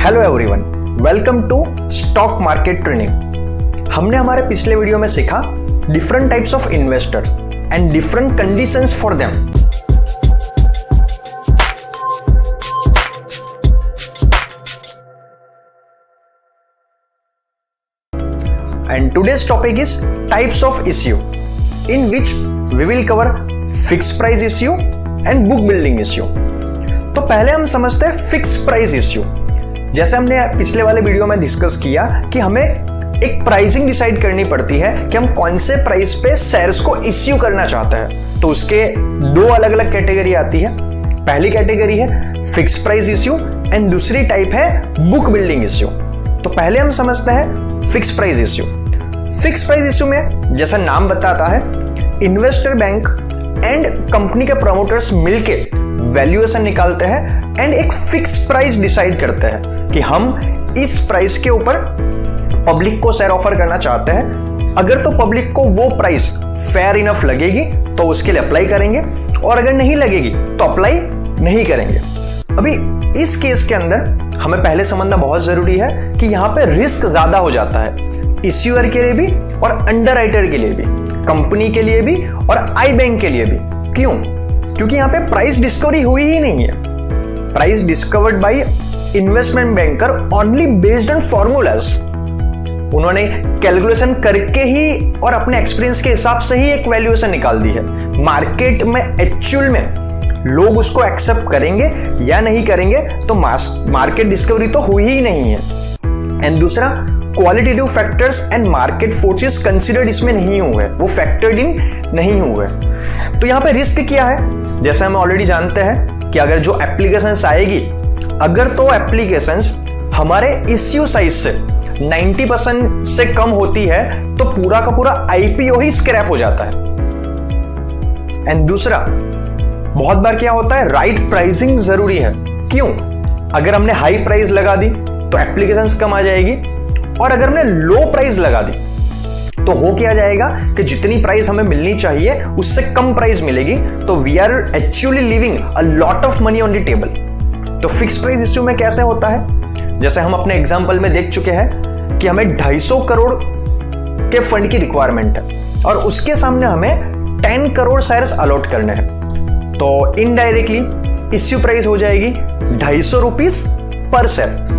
Hello everyone, welcome to stock market training. हमने हमारे पिछले वीडियो में सीखा different types of investor and different conditions for them. And today's topic is types of issue, in which we will cover fixed price issue and book building issue। तो पहले हम समझते हैं फिक्स्ड प्राइस इश्यू। जैसे हमने पिछले वाले video में डिस्कस किया कि हमें एक प्राइसिंग डिसाइड करनी पड़ती है कि हम कौन से प्राइस पे शेयर्स को इश्यू करना चाहते हैं। तो उसके दो अलग अलग कैटेगरी आती है। पहली कैटेगरी है फिक्स्ड प्राइस इश्यू एंड दूसरी टाइप है बुक बिल्डिंग इश्यू। तो पहले हम समझते हैं fixed price issue. Fixed price issue में जैसा नाम बताता है, इन्वेस्टर बैंक एंड कंपनी के प्रमोटर्स मिलके वैल्यूएशन निकालते हैं एंड एक फिक्स प्राइस डिसाइड करते हैं कि हम इस प्राइस के ऊपर पब्लिक को शेयर ऑफर करना चाहते हैं। अगर तो पब्लिक को वो प्राइस फेयर इनफ लगेगी तो उसके लिए अप्लाई करेंगे, और अगर नहीं लगेगी तो अप्लाई नहीं करेंगे। अभी इस केस के अंदर हमें पहले समझना बहुत जरूरी है कि यहां पे रिस्क ज्यादा हो जाता है, इश्यूअर के लिए भी और अंडरराइटर के लिए भी, कंपनी के लिए भी और आई बैंक के लिए भी। क्यों? क्योंकि यहां पे प्राइस डिस्कवरी हुई ही नहीं है। Price discovered by investment banker only based on formulas. उन्होंने कैलकुलेशन करके ही और अपने एक्सपीरियंस के हिसाब से ही एक वैल्यूएशन निकाल दी है। मार्केट में एक्चुअल में लोग उसको एक्सेप्ट करेंगे या नहीं करेंगे तो मार्केट डिस्कवरी तो हुई ही नहीं है। एंड दूसरा, qualitative factors and market forces considered इसमें नहीं हुए, वो फैक्टर्ड इन नहीं हुए। तो यहां पे रिस्क क्या है? जैसे हम ऑलरेडी जानते हैं कि अगर जो एप्लीकेशंस आएगी, अगर तो एप्लीकेशंस हमारे इश्यू साइज से 90% से कम होती है तो पूरा का पूरा आईपीओ ही स्क्रैप हो जाता है। एंड दूसरा, बहुत बार क्या होता है, राइट प्राइसिंग जरूरी है। क्यों? अगर हमने हाई प्राइस लगा दी तो एप्लीकेशंस कम आ जाएगी, और अगर हमने लो प्राइस लगा दी तो हो क्या जाएगा कि जितनी प्राइस हमें मिलनी चाहिए उससे कम प्राइस मिलेगी। तो we are actually leaving a lot of money on the table. तो फिक्स प्राइस इश्यू में कैसे होता है? जैसे हम अपने एग्जांपल में देख चुके हैं कि हमें 250 करोड़ के फंड की रिक्वायरमेंट है और उसके सामने हमें 10 करोड़ शेयर्स अलॉट करने हैं। तो इनडायरेक्टली इश्यू प्राइस हो जाएगी 250 रुपीस पर शेयर।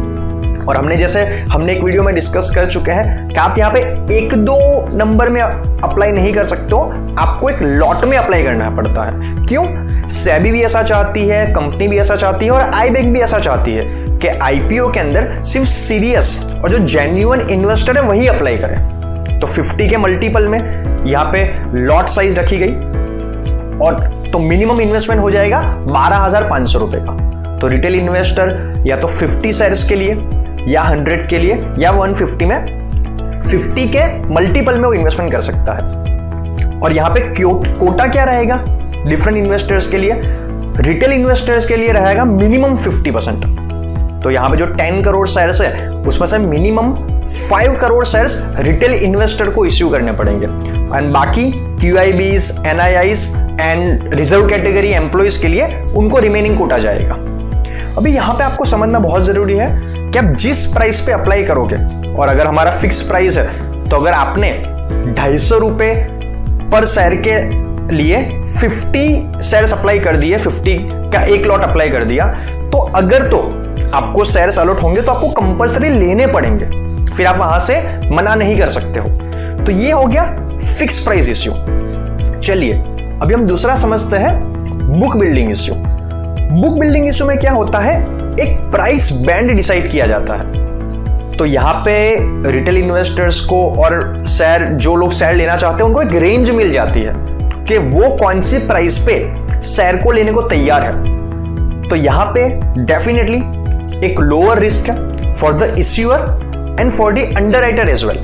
और हमने एक वीडियो में डिस्कस कर चुके हैं कि आप यहाँ पे 1-2 नंबर में अप्लाई नहीं कर सकते हो, आपको एक लॉट में अप्लाई करना पड़ता है। क्यों? सेबी भी ऐसा चाहती है, कंपनी भी ऐसा चाहती है और आई बैंक भी ऐसा चाहती है कि आईपीओ के अंदर सिर्फ सीरियस और जो जेन्युइन इन्वेस्टर है वही अप्लाई करें। तो 50 के मल्टीपल में यहाँ पे लॉट साइज रखी गई, और तो मिनिमम इन्वेस्टमेंट हो जाएगा 12,500 रुपए का। तो रिटेल इन्वेस्टर या तो 50 शेयर्स के लिए या 100 के लिए या 150 में 50 के मल्टीपल में वो इन्वेस्टमेंट कर सकता है। और यहां पे कोटा क्या रहेगा डिफरेंट इन्वेस्टर्स के लिए? रिटेल इन्वेस्टर्स के लिए रहेगा मिनिमम 50%। तो यहां पे जो 10 करोड़ शेयर्स है उसमें से minimum 5 crore shares retail investor को इश्यू करने पड़ेंगे, एंड बाकी QIBs, NIIs and reserve category employees के लिए उनको रिमेनिंग कोटा जाएगा। अभी यहां पे आपको समझना बहुत जरूरी है कि आप जिस प्राइस पे अप्लाई करोगे, और अगर हमारा फिक्स प्राइस है तो अगर आपने 250 रुपए पर शेयर के लिए 50 शेयर्स अप्लाई कर दिए, 50 का एक लॉट अप्लाई कर दिया, तो अगर तो आपको शेयर्स अलॉट होंगे तो आपको कंपल्सरी लेने पड़ेंगे, फिर आप वहां से मना नहीं कर सकते हो। तो ये हो गया फिक्स प्राइस इश्यू। चलिए अभी हम दूसरा समझते हैं book building issue. Book building issue में क्या होता है, एक प्राइस बैंड डिसाइड किया जाता है। तो यहां पे रिटेल इन्वेस्टर्स को और शेयर, जो लोग शेयर लेना चाहते हैं, उनको एक रेंज मिल जाती है कि वो कौन सी प्राइस पे शेयर को लेने को तैयार है। तो यहां पे डेफिनेटली एक लोअर रिस्क है for the issuer and for the underwriter as well,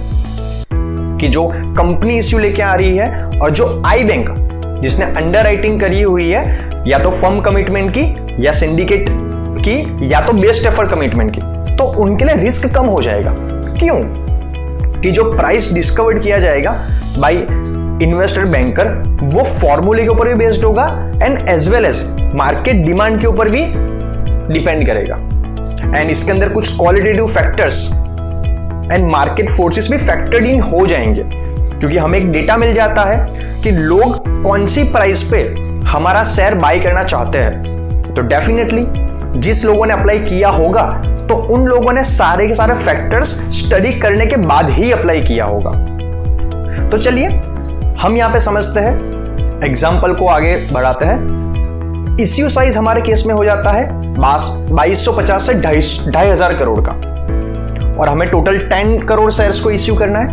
कि जो कंपनी इश्यू लेके आ रही है और जो आई बैंक जिसने अंडरराइटिंग करी हुई है, या तो फर्म कमिटमेंट की या सिंडिकेट की या तो बेस्ट एफर्ट कमिटमेंट की, तो उनके लिए रिस्क कम हो जाएगा। क्यों? कि जो प्राइस डिस्कवर्ड किया जाएगा बाय इन्वेस्टर बैंकर वो फॉर्मूले के ऊपर भी बेस्ड होगा and as well as market demand के ऊपर भी डिपेंड करेगा। एंड इसके अंदर कुछ qualitative factors and market forces भी फैक्टर्ड इन हो जाएंगे, क्योंकि हमें एक डेटा मिल जाता है कि लोग कौन सी प्राइस पे हमारा शेयर बाय करना चाहते हैं। तो डेफिनेटली जिस लोगों ने अप्लाई किया होगा तो उन लोगों ने सारे के सारे फैक्टर्स स्टडी करने के बाद ही अप्लाई किया होगा। तो चलिए हम यहां पे समझते हैं, एग्जाम्पल को आगे बढ़ाते हैं। इश्यू साइज हमारे केस में हो जाता है 2250 से 2500 करोड़ का, और हमें टोटल 10 करोड़ शेयर्स को इश्यू करना है।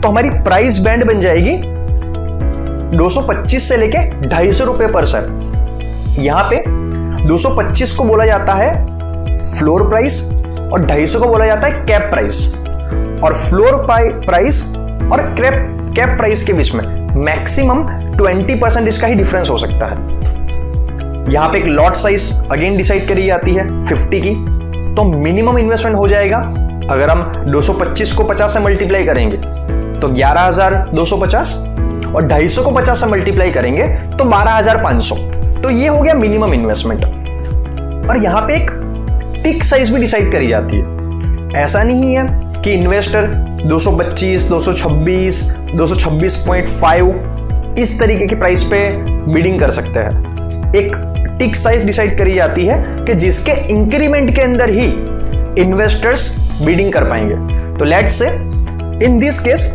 तो हमारी प्राइस बैंड बन जाएगी 225 से लेके 250 रुपए पर शेयर। यहां पे 225 को बोला जाता है फ्लोर प्राइस और 250 को बोला जाता है कैप प्राइस। और फ्लोर प्राइस और कैप प्राइस के बीच में मैक्सिमम 20% इसका ही डिफरेंस हो सकता है। यहां पे एक लॉट साइज अगेन डिसाइड करी जाती है 50 की। तो मिनिमम इन्वेस्टमेंट हो जाएगा, अगर हम 225 को 50 से मल्टीप्लाई करेंगे तो 11,250, और 250 को 50 से मल्टीप्लाई करेंगे तो 12,500। तो ये हो गया मिनिमम इन्वेस्टमेंट। और यहां पे एक टिक साइज भी डिसाइड करी जाती है। ऐसा नहीं है कि इन्वेस्टर 225, 226, 226.5 इस तरीके की प्राइस पे बिडिंग कर सकते हैं। एक टिक साइज डिसाइड करी जाती है कि जिसके इंक्रीमेंट के अंदर ही इन्वेस्टर्स बिडिंग कर पाएंगे। तो let's say in this case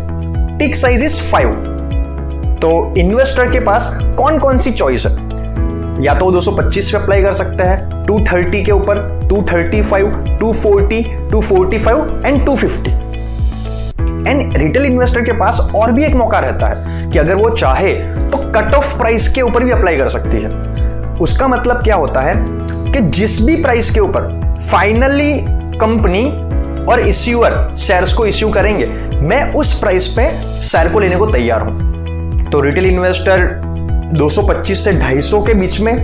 tick size is 5। तो इन्वेस्टर के पास कौन कौन सी चॉइस है, या तो 225 पे अप्लाई कर सकते हैं, 230 के ऊपर, 235, 240, 245 एंड 250। एंड रिटेल इन्वेस्टर के पास और भी एक मौका रहता है कि अगर वो चाहे तो कट ऑफ प्राइस के ऊपर भी अप्लाई कर सकती है। उसका मतलब क्या होता है कि जिस भी प्राइस के ऊपर फाइनली कंपनी और इश्यूअर शेयर्स को इश्यू करेंगे, मैं उस प्राइस पे शेयर को लेने को तैयार हूं। तो रिटेल इन्वेस्टर 225 से 250 के बीच में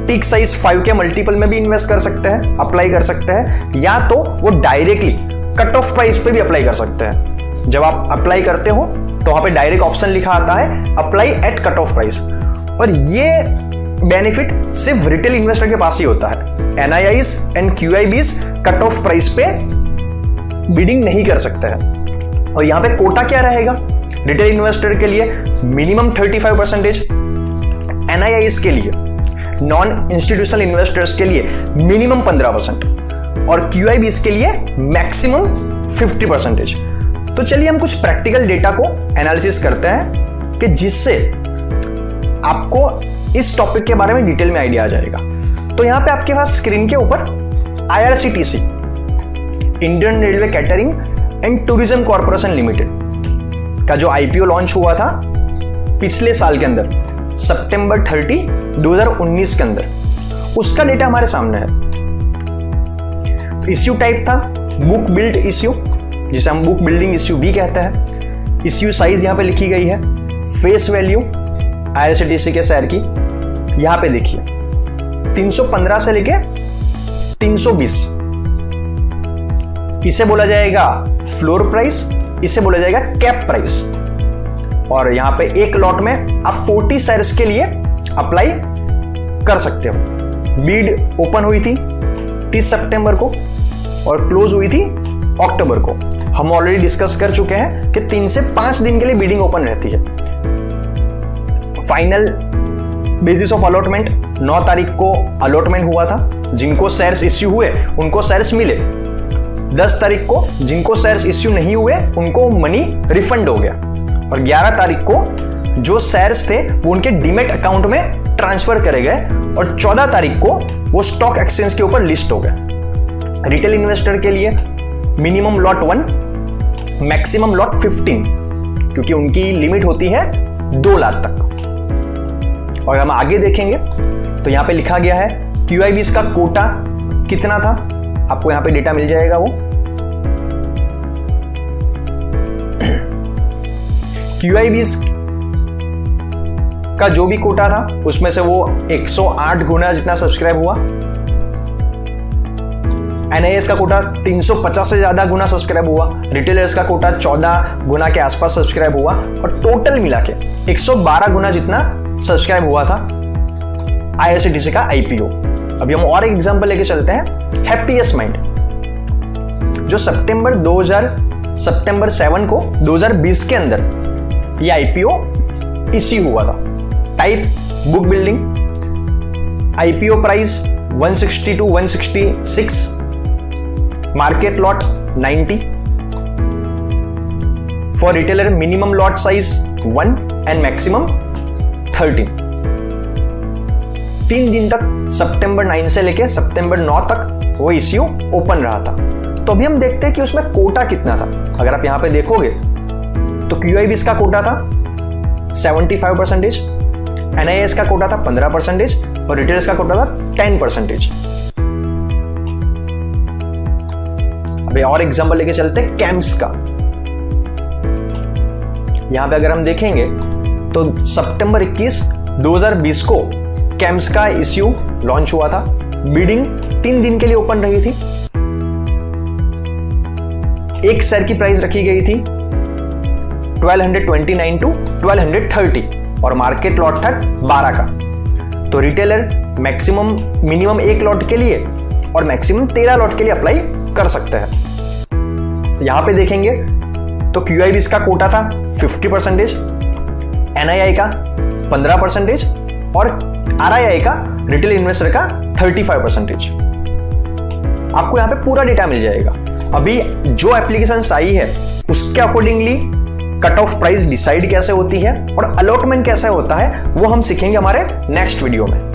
टिक साइज 5 के मल्टीपल में भी इन्वेस्ट कर सकते हैं, अप्लाई कर सकते हैं, या तो वो डायरेक्टली कट ऑफ प्राइस पे भी अप्लाई कर सकते हैं। जब आप अप्लाई करते हो तो वहां पे डायरेक्ट ऑप्शन लिखा आता है apply eight cut off price, और ये बेनिफिट सिर्फ रिटेल इन्वेस्टर के पास ही होता है। NIIs and QIBs cut off price पे बिडिंग नहीं कर सकते हैं। और यहां पे कोटा क्या रहेगा? रिटेल इन्वेस्टर के लिए मिनिमम 35%, NIIs के लिए, नॉन इंस्टीट्यूशनल इन्वेस्टर्स के लिए मिनिमम 15%, और QIBs के लिए मैक्सिमम 50%। तो चलिए हम कुछ प्रैक्टिकल डेटा को एनालिसिस करते हैं कि जिससे आपको इस टॉपिक के बारे में डिटेल में आइडिया आ जाएगा। तो यहां पे आपके पास स्क्रीन के ऊपर IRCTC, Indian railway catering and tourism corporation limited का जो IPO लॉन्च हुआ था पिछले साल के अंदर, सितंबर 30, 2019 के अंदर, उसका डेटा हमारे सामने है। इश्यू टाइप था बुक बिल्ड इश्यू, जिसे हम बुक बिल्डिंग इश्यू भी कहते हैं। इश्यू साइज यहां पे लिखी गई है, फेस वैल्यू IRCTC के शेयर की यहां पे देखिए 315 से लेके 320। इसे बोला जाएगा फ्लोर प्राइस, इसे बोला जाएगा कैप प्राइस। और यहां पे एक लॉट में आप 40 शेयर्स के लिए अप्लाई कर सकते हो। बीड ओपन हुई थी 30 सितंबर को और क्लोज हुई थी अक्टूबर को। हम ऑलरेडी डिस्कस कर चुके हैं कि 3 से 5 दिन के लिए बीडिंग ओपन रहती है। फाइनल बेसिस ऑफ अलॉटमेंट 9 तारीख को अलॉटमेंट हुआ था। जिनको शेयर्स इश्यू हुए उनको शेयर्स मिले। 10 तारीख को जिनको शेयर्स इश्यू नहीं हुए उनको मनी रिफंड हो गया। और 11 तारीख को जो शेयर्स थे वो उनके डीमैट अकाउंट में ट्रांसफर करे गए और 14 तारीख को वो स्टॉक एक्सचेंज के ऊपर लिस्ट हो गए। रिटेल इन्वेस्टर के लिए मिनिमम लॉट 1, मैक्सिमम लॉट 15, क्योंकि उनकी लिमिट होती है 2 लाख तक। और हम आगे देखेंगे तो यहां पे लिखा गया है QIBs का कोटा कितना था, आपको यहां पे डेटा मिल जाएगा। वो QIBs का जो भी कोटा था उसमें से वो 108 गुना जितना सब्सक्राइब हुआ। NIIs का कोटा 350 से ज्यादा गुना सब्सक्राइब हुआ। रिटेलर्स का कोटा 14 गुना के आसपास सब्सक्राइब हुआ और टोटल मिला के 112 गुना जितना सब्सक्राइब हुआ था IRCTC का IPO। अभी हम और एक एग्जांपल लेके चलते हैं, हैप्पीएस्ट माइंड, जो सितंबर 7 को 2020 के अंदर ये आईपीओ इश्यू हुआ था। Type book building, IPO price 160 to 166, market lot 90, for retailer minimum lot size 1 and maximum 13। 3 दिन तक सितंबर 9 से लेके सितंबर 9 तक वो इश्यू ओपन रहा था। तो अभी हम देखते हैं कि उसमें कोटा कितना था। अगर आप यहां पे देखोगे तो QIBs का कोटा था 75%, NIS का कोटा था 15% और रिटेलर्स का कोटा था 10%। अभी और एग्जांपल लेके चलते हैं कैम्स का। यहां पे अगर हम देखेंगे तो सितंबर 21, 2020 को कैम्स का इश्यू लॉन्च हुआ था। बिडिंग 3 दिन के लिए ओपन रही थी। एक शेयर की प्राइस रखी गई थी 1229 to 1230 और मार्केट लॉट था 12 का। तो रिटेलर मिनिमम 1 लॉट के लिए और मैक्सिमम 13 लॉट के लिए अप्लाई कर सकते हैं। यहां पे देखेंगे तो QIBs का कोटा था 50%, NII का 15% और RII का रिटेल इन्वेस्टर का 35%। आपको यहां पे पूरा डेटा मिल जाएगा। अभी जो एप्लीकेशन आई है उसके accordingly cut off price decide कैसे होती है और अलॉटमेंट कैसे होता है वो हम सीखेंगे हमारे नेक्स्ट वीडियो में।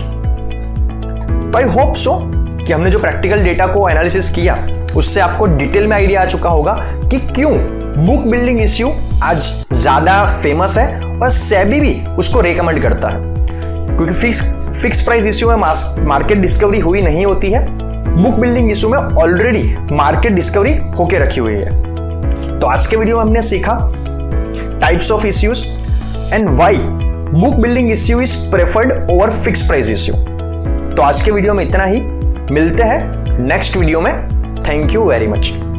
तो आई होप सो कि हमने जो प्रैक्टिकल डेटा को एनालिसिस किया उससे आपको डिटेल में आइडिया आ चुका होगा कि क्यों बुक बिल्डिंग इश्यू आज ज्यादा फेमस है और सेबी भी उसको रेकमेंड करता है। क्योंकि फिक्स प्राइस इश्यू में मार्केट डिस्कवरी हुई नहीं होती है, बुक बिल्डिंग इश्यू में ऑलरेडी मार्केट डिस्कवरी होके रखी हुई है। तो आज के वीडियो में हमने सीखा types of issues and why book building issue is preferred over fix price issue. तो आज के वीडियो में इतना ही, मिलते हैं नेक्स्ट वीडियो में। Thank you very much.